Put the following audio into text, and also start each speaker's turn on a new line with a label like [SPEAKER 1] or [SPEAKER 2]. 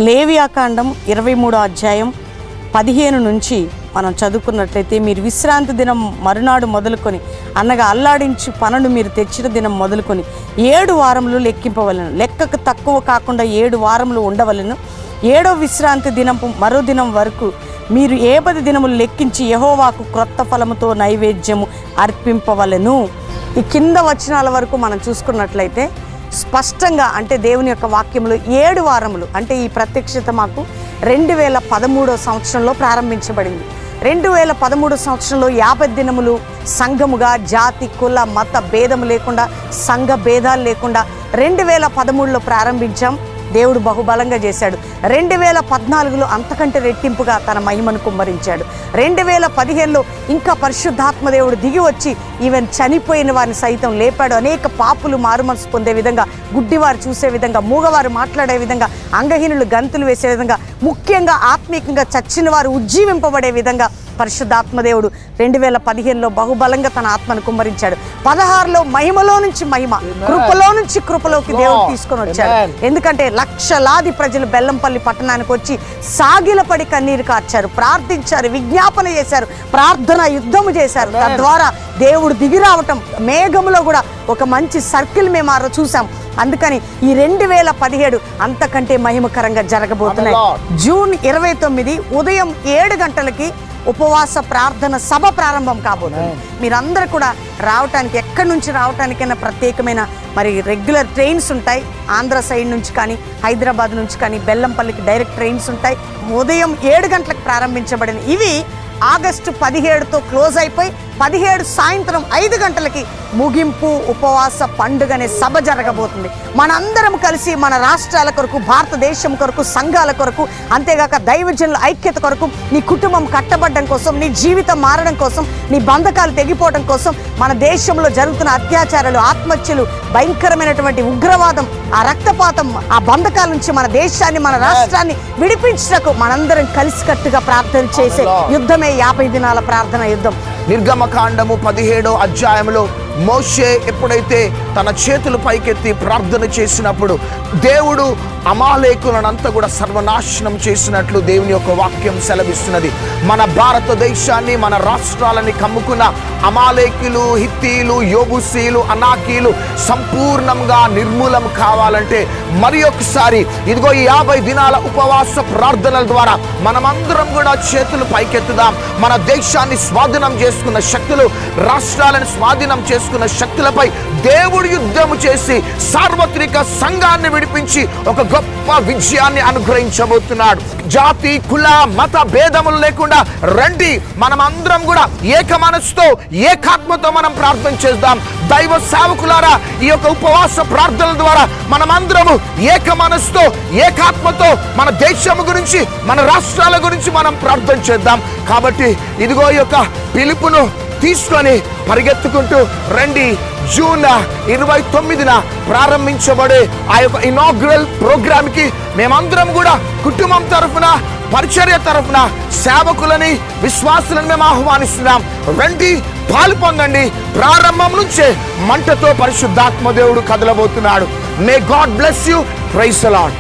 [SPEAKER 1] లేవియాకాండం 23వ అధ్యాయం 15 నుంచి మనం చదువుకున్నట్లయితే, మీరు విశ్రాంతి దినం మరునాడు మొదలుకొని అనగా అల్లాడించి పనులు మీరు తెచ్చిన దినం మొదలుకొని 7 వారములు లెక్కింపవలను. లెక్కకు తక్కువ కాకుండా 7 వారములు ఉండవలను. 7వ విశ్రాంతి దినపు మరో దినం వరకు మీరు 70 దినములు లెక్కించి యెహోవాకు క్రొత్త ఫలముతో నైవేద్యము అర్పింపవలను. ఈ కింద వచనాల వరకు మనం చూసుకున్నట్లయితే స్పష్టంగా, అంటే దేవుని యొక్క వాక్యంలో 7 వారములు అంటే ఈ ప్రత్యక్షత మాకు 2013 సంవత్సరంలో ప్రారంభించబడింది. 2013 సంవత్సరంలో 50 దినములు సంఘముగా జాతి కుల మత భేదము లేకుండా, సంఘ భేదాలు లేకుండా 2013లో ప్రారంభించాం. దేవుడు బహుబలంగా చేశాడు. 2014లో అంతకంటే రెట్టింపుగా తన మహిమను కుమ్మరించాడు. 2015లో ఇంకా పరిశుద్ధాత్మ దేవుడు దిగి వచ్చి ఈవెన్ చనిపోయిన వారిని సైతం లేపాడు. అనేక పాపులు మారుమనసు పొందే విధంగా, గుడ్డివారు చూసే విధంగా, మూగవారు మాట్లాడే విధంగా, అంగహీనులు గంతులు వేసే విధంగా, ముఖ్యంగా ఆత్మీయంగా చచ్చిన వారు ఉజ్జీవింపబడే విధంగా పరిశుద్ధాత్మదేవుడు 2015లో బహుబలంగా తన ఆత్మను కుమ్మరించాడు. 16లో మహిమలో నుంచి మహిమ, కృపలో నుంచి కృపలోకి దేవుడు తీసుకొని వచ్చాడు. ఎందుకంటే లక్షలాది ప్రజలు బెల్లంపల్లి పట్టణానికి వచ్చి సాగిలపడి కన్నీరు కార్చారు, ప్రార్థించారు, విజ్ఞాపన చేశారు, ప్రార్థన యుద్ధము చేశారు. తద్వారా దేవుడు దిగి రావటం, మేఘములో కూడా ఒక మంచి సర్కిల్ మేము ఆ రోజు చూసాం. అందుకని ఈ 2017 అంతకంటే మహిమకరంగా జరగబోతున్నాయి. జూన్ 29 ఉదయం 7 గంటలకి ఉపవాస ప్రార్థన సభ ప్రారంభం కాబోతుంది. మీరందరూ కూడా రావటానికి, ఎక్కడి నుంచి రావటానికైనా ప్రత్యేకమైన మరి రెగ్యులర్ ట్రైన్స్ ఉంటాయి. ఆంధ్ర సైడ్ నుంచి కానీ, హైదరాబాద్ నుంచి కానీ బెల్లంపల్లికి డైరెక్ట్ ట్రైన్స్ ఉంటాయి. ఉదయం 7 గంటలకు ప్రారంభించబడిన ఇవి ఆగస్టు 17తో క్లోజ్ అయిపోయి 17 సాయంత్రం 5 గంటలకి ముగింపు ఉపవాస పండుగ అనే సభ జరగబోతుంది. మనందరం కలిసి మన రాష్ట్రాల కొరకు, భారతదేశం కొరకు, సంఘాల కొరకు, అంతేగాక దైవజనుల ఐక్యత కొరకు, నీ కుటుంబం కట్టబడడం కోసం, నీ జీవితం మారడం కోసం, నీ బంధకాలు తెగిపోవడం కోసం, మన దేశంలో జరుగుతున్న అత్యాచారాలు, ఆత్మహత్యలు, భయంకరమైనటువంటి ఉగ్రవాదం, ఆ రక్తపాతం, ఆ బంధకాల నుంచి మన దేశాన్ని, మన రాష్ట్రాన్ని విడిపించటకు మనందరం కలిసికట్టుగా ప్రార్థన చేసే యుద్ధమే 50 దినాల ప్రార్థన యుద్ధం.
[SPEAKER 2] నిర్గమకాండము 17వ అధ్యాయంలో మోషే ఎప్పుడైతే తన చేతులు పైకెత్తి ప్రార్థన చేసినప్పుడు దేవుడు అమాలేకులనంతా కూడా సర్వనాశనం చేసినట్లు దేవుని యొక్క వాక్యం సెలవిస్తున్నది. మన భారతదేశాన్ని, మన రాష్ట్రాలని కమ్ముకున్న అమాలేకులు, హిత్తీలు, యోబుసీలు, అనాకీలు సంపూర్ణంగా నిర్మూలం కావాలంటే మరి ఒకసారి ఇదిగో ఈ 50 దినాల ఉపవాస ప్రార్థనల ద్వారా మనమందరం కూడా చేతులు పైకెత్తుదాం. మన దేశాన్ని స్వాధీనం చేసుకున్న శక్తులు, రాష్ట్రాలను స్వాధీనం చేసుకున్న శక్తులపై దేవుడు యుద్ధము చేసి సార్వత్రిక సంఘాన్ని విడిపించి ఒక గొప్ప విజయాన్ని అనుగ్రహించబోతున్నాడు. జాతి కుల మత భేదములు లేకుండా రండి, మనమందరం కూడా ఏక మనసుతో, ఏకాత్మతో మనం ప్రార్థన చేద్దాం. దైవ సేవకులారా, ఈ యొక్క ఉపవాస ప్రార్థనల ద్వారా మనమందరము ఏక మనసుతో, ఏకాత్మతో మన దేశం గురించి, మన రాష్ట్రాల గురించి మనం ప్రార్థన చేద్దాం. కాబట్టి ఇదిగో ఈ యొక్క పిలుపును తీసుకొని పరిగెత్తుకుంటూ రండి. జూన్ 29న ప్రారంభించబడే ఆ యొక్క ఇనాగ్రల్ ప్రోగ్రామ్ కి మేమందరం కూడా కుటుంబం తరఫున, పరిచర్య తరఫున సేవకులని, విశ్వాసులను మేము ఆహ్వానిస్తున్నాం. రండి, పాలు పొందండి. ప్రారంభం నుంచే మంటతో పరిశుద్ధాత్మ దేవుడు కదలబోతున్నాడు. May God bless you. Praise the lord.